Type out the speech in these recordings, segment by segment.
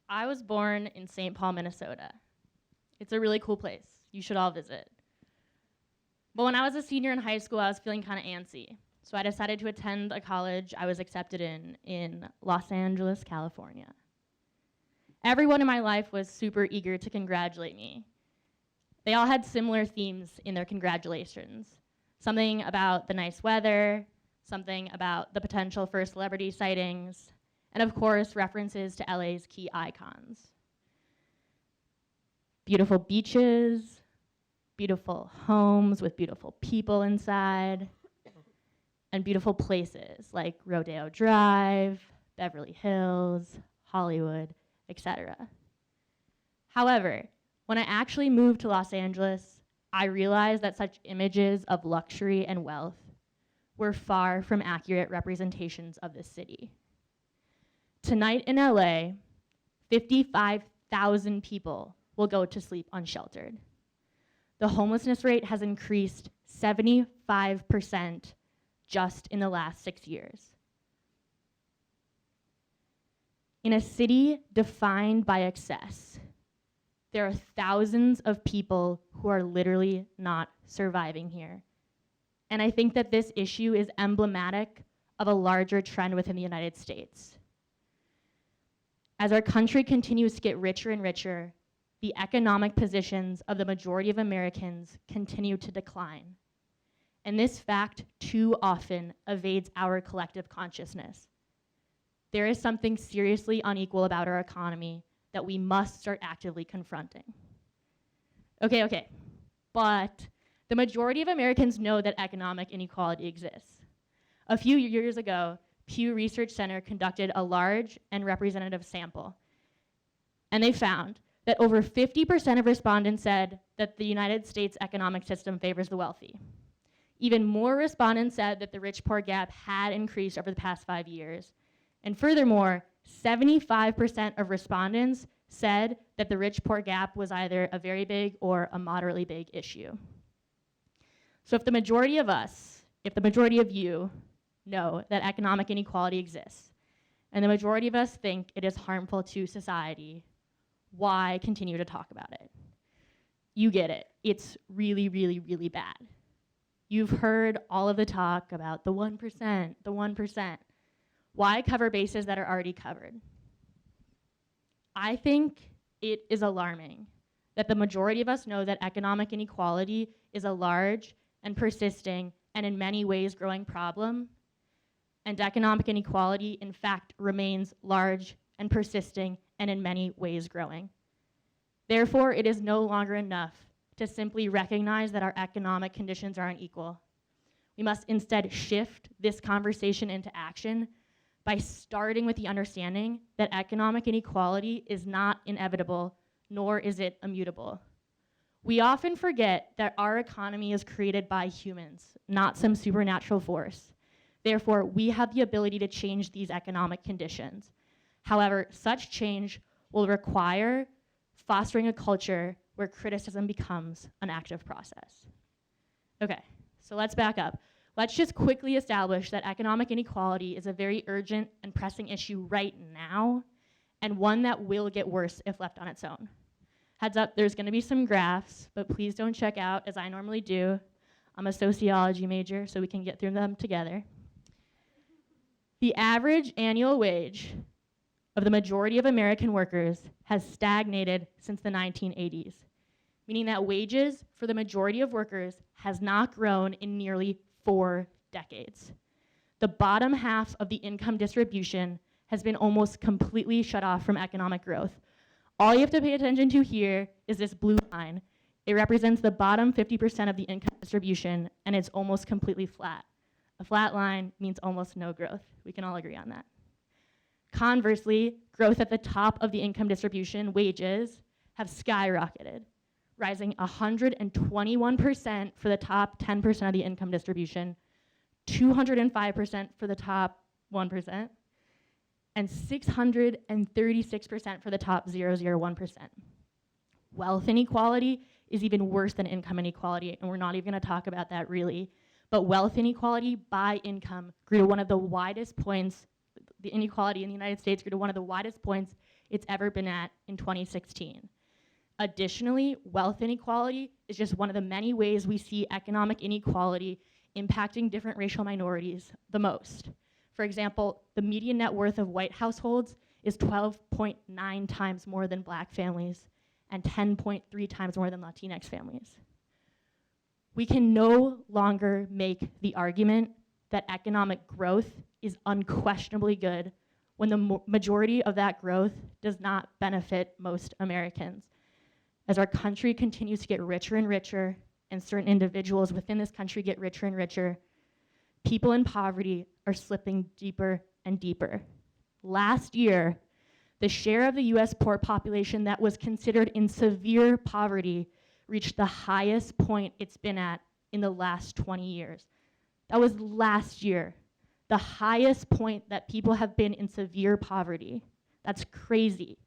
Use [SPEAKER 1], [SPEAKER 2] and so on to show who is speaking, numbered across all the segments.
[SPEAKER 1] I was born in St. Paul, Minnesota. It's a really cool place. You should all visit. But when I was a senior in high school, I was feeling kind of antsy. So I decided to attend a college I was accepted in Los Angeles, California. Everyone in my life was super eager to congratulate me. They all had similar themes in their congratulations. Something about the nice weather, something about the potential for celebrity sightings, and of course, references to LA's key icons. Beautiful beaches, beautiful homes with beautiful people inside, and beautiful places like Rodeo Drive, Beverly Hills, Hollywood, etc. However, when I actually moved to Los Angeles, I realized that such images of luxury and wealth were far from accurate representations of this city. Tonight in LA, 55,000 people will go to sleep unsheltered. The homelessness rate has increased 75% just in the last 6 years. In a city defined by excess, there are thousands of people who are literally not surviving here. And I think that this issue is emblematic of a larger trend within the United States. As our country continues to get richer and richer, the economic positions of the majority of Americans continue to decline. And this fact too often evades our collective consciousness. There is something seriously unequal about our economy that we must start actively confronting. Okay, but the majority of Americans know that economic inequality exists. A few years ago, Pew Research Center conducted a large and representative sample, and they found that over 50% of respondents said that the United States economic system favors the wealthy. Even more respondents said that the rich-poor gap had increased over the past 5 years. And furthermore, 75% of respondents said that the rich-poor gap was either a very big or a moderately big issue. So if the majority of us, if the majority of you know that economic inequality exists, and the majority of us think it is harmful to society, why continue to talk about it? You get it. It's really, really, really bad. You've heard all of the talk about the 1%, the 1%. Why cover bases that are already covered? I think it is alarming that the majority of us know that economic inequality is a large and persisting and in many ways growing problem, and economic inequality in fact remains large and persisting and in many ways growing. Therefore, it is no longer enough to simply recognize that our economic conditions are unequal. We must instead shift this conversation into action by starting with the understanding that economic inequality is not inevitable, nor is it immutable. We often forget that our economy is created by humans, not some supernatural force. Therefore, we have the ability to change these economic conditions. However, such change will require fostering a culture where criticism becomes an active process. Okay, so let's back up. Let's just quickly establish that economic inequality is a very urgent and pressing issue right now, and one that will get worse if left on its own. Heads up, there's gonna be some graphs, but please don't check out as I normally do. I'm a sociology major, so we can get through them together. The average annual wage of the majority of American workers has stagnated since the 1980s, meaning that wages for the majority of workers has not grown in nearly 4 decades. The bottom half of the income distribution has been almost completely shut off from economic growth. All you have to pay attention to here is this blue line. It represents the bottom 50% of the income distribution, and it's almost completely flat. A flat line means almost no growth. We can all agree on that. Conversely, growth at the top of the income distribution, wages, have skyrocketed, rising 121% for the top 10% of the income distribution, 205% for the top 1%, and 636% for the top 0.001%. Wealth inequality is even worse than income inequality, and we're not even gonna talk about that really. But wealth inequality by income grew to one of the widest points, the inequality in the United States grew to one of the widest points it's ever been at in 2016. Additionally, wealth inequality is just one of the many ways we see economic inequality impacting different racial minorities the most. For example, the median net worth of white households is 12.9 times more than black families and 10.3 times more than Latinx families. We can no longer make the argument that economic growth is unquestionably good when the majority of that growth does not benefit most Americans. As our country continues to get richer and richer, and certain individuals within this country get richer and richer, people in poverty are slipping deeper and deeper. Last year, the share of the US poor population that was considered in severe poverty reached the highest point it's been at in the last 20 years. That was last year, the highest point that people have been in severe poverty. That's crazy.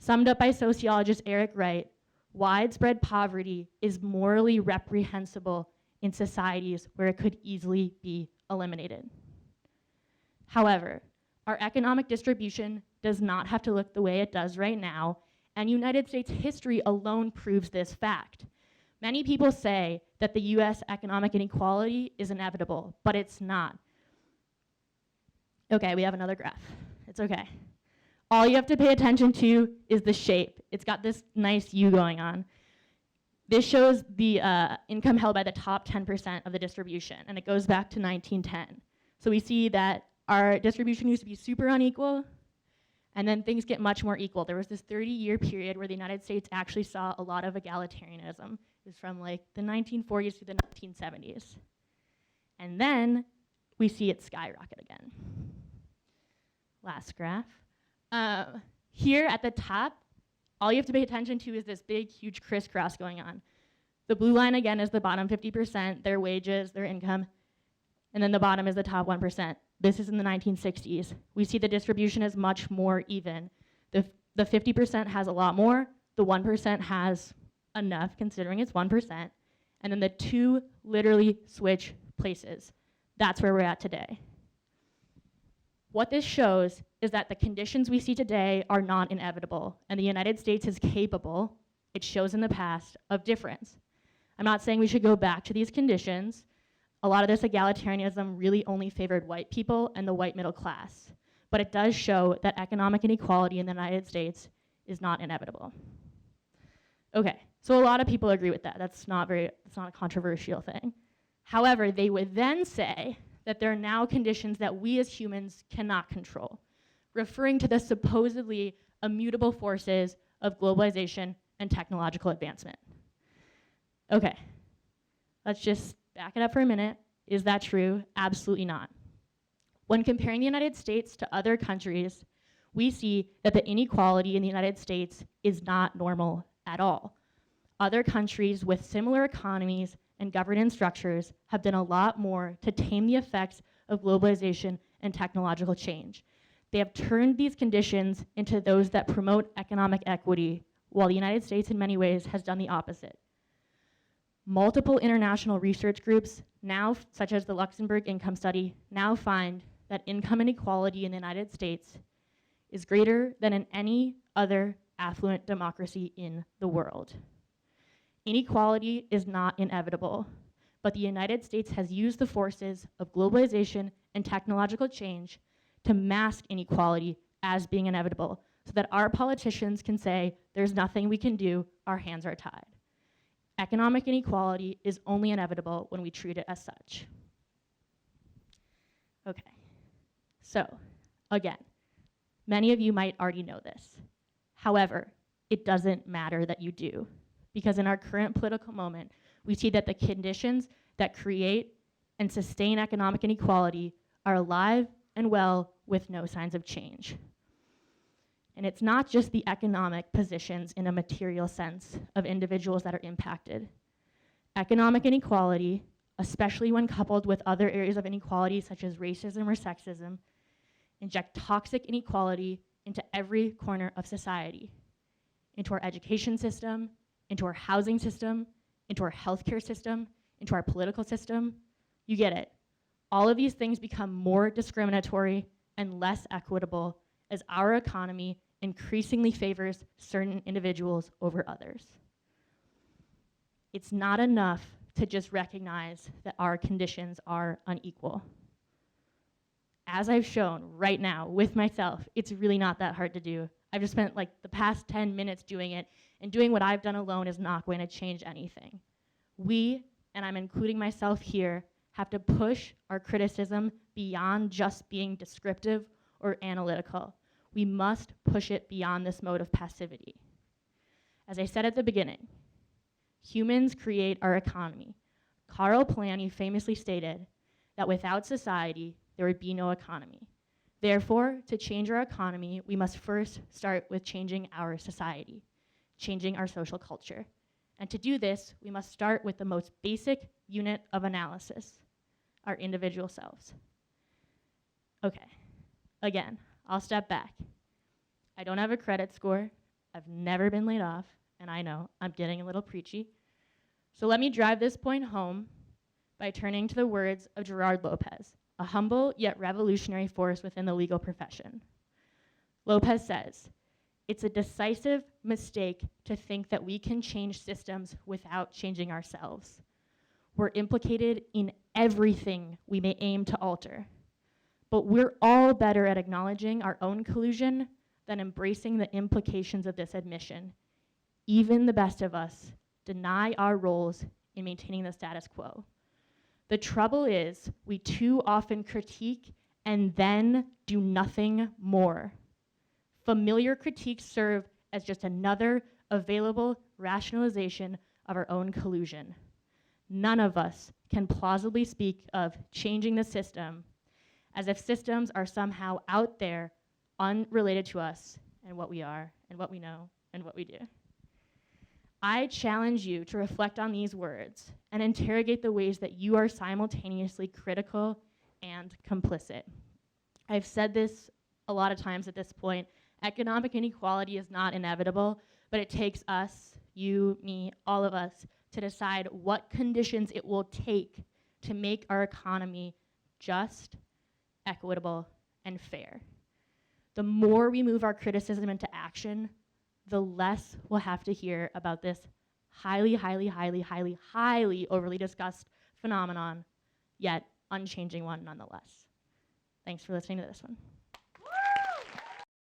[SPEAKER 1] Summed up by sociologist Eric Wright, widespread poverty is morally reprehensible in societies where it could easily be eliminated. However, our economic distribution does not have to look the way it does right now, and United States history alone proves this fact. Many people say that the US economic inequality is inevitable, but it's not. Okay, we have another graph. It's okay. All you have to pay attention to is the shape. It's got this nice U going on. This shows the income held by the top 10% of the distribution, and it goes back to 1910. So we see that our distribution used to be super unequal, and then things get much more equal. There was this 30-year period where the United States actually saw a lot of egalitarianism. It was from like the 1940s to the 1970s. And then we see it skyrocket again. Last graph. Here at the top, all you have to pay attention to is this big, huge crisscross going on. The blue line, again, is the bottom 50%, their wages, their income, and then the bottom is the top 1%. This is in the 1960s. We see the distribution is much more even. The 50% has a lot more, the 1% has enough, considering it's 1%, and then the two literally switch places. That's where we're at today. What this shows is that the conditions we see today are not inevitable, and the United States is capable, it shows in the past, of difference. I'm not saying we should go back to these conditions. A lot of this egalitarianism really only favored white people and the white middle class, but it does show that economic inequality in the United States is not inevitable. Okay, so a lot of people agree with that. That's not a controversial thing. However, they would then say that there are now conditions that we as humans cannot control, referring to the supposedly immutable forces of globalization and technological advancement. Okay, let's just back it up for a minute. Is that true? Absolutely not. When comparing the United States to other countries, we see that the inequality in the United States is not normal at all. Other countries with similar economies and governance structures have done a lot more to tame the effects of globalization and technological change. They have turned these conditions into those that promote economic equity, while the United States in many ways has done the opposite. Multiple international research groups now, such as the Luxembourg Income Study, now find that income inequality in the United States is greater than in any other affluent democracy in the world. Inequality is not inevitable, but the United States has used the forces of globalization and technological change to mask inequality as being inevitable, so that our politicians can say, there's nothing we can do, our hands are tied. Economic inequality is only inevitable when we treat it as such. Okay, so again, many of you might already know this. However, it doesn't matter that you do, because in our current political moment, we see that the conditions that create and sustain economic inequality are alive and well with no signs of change. And it's not just the economic positions in a material sense of individuals that are impacted. Economic inequality, especially when coupled with other areas of inequality such as racism or sexism, inject toxic inequality into every corner of society, into our education system, into our housing system, into our healthcare system, into our political system. You get it. All of these things become more discriminatory and less equitable as our economy increasingly favors certain individuals over others. It's not enough to just recognize that our conditions are unequal. As I've shown right now with myself, it's really not that hard to do. I've just spent like the past 10 minutes doing it, and doing what I've done alone is not going to change anything. We, and I'm including myself here, have to push our criticism beyond just being descriptive or analytical. We must push it beyond this mode of passivity. As I said at the beginning, humans create our economy. Karl Polanyi famously stated that without society, there would be no economy. Therefore, to change our economy, we must first start with changing our society, changing our social culture. And to do this, we must start with the most basic unit of analysis, our individual selves. Okay, again, I'll step back. I don't have a credit score, I've never been laid off, and I know I'm getting a little preachy. So let me drive this point home by turning to the words of Gerard Lopez, a humble yet revolutionary force within the legal profession. Lopez says, "It's a decisive mistake to think that we can change systems without changing ourselves. We're implicated in everything we may aim to alter. But we're all better at acknowledging our own collusion than embracing the implications of this admission. Even the best of us deny our roles in maintaining the status quo. The trouble is, we too often critique and then do nothing more. Familiar critiques serve as just another available rationalization of our own collusion. None of us can plausibly speak of changing the system as if systems are somehow out there, unrelated to us and what we are and what we know and what we do." I challenge you to reflect on these words and interrogate the ways that you are simultaneously critical and complicit. I've said this a lot of times at this point. Economic inequality is not inevitable, but it takes us, you, me, all of us, to decide what conditions it will take to make our economy just, equitable, and fair. The more we move our criticism into action, the less we'll have to hear about this highly overly discussed phenomenon, yet unchanging one nonetheless. Thanks for listening to this one.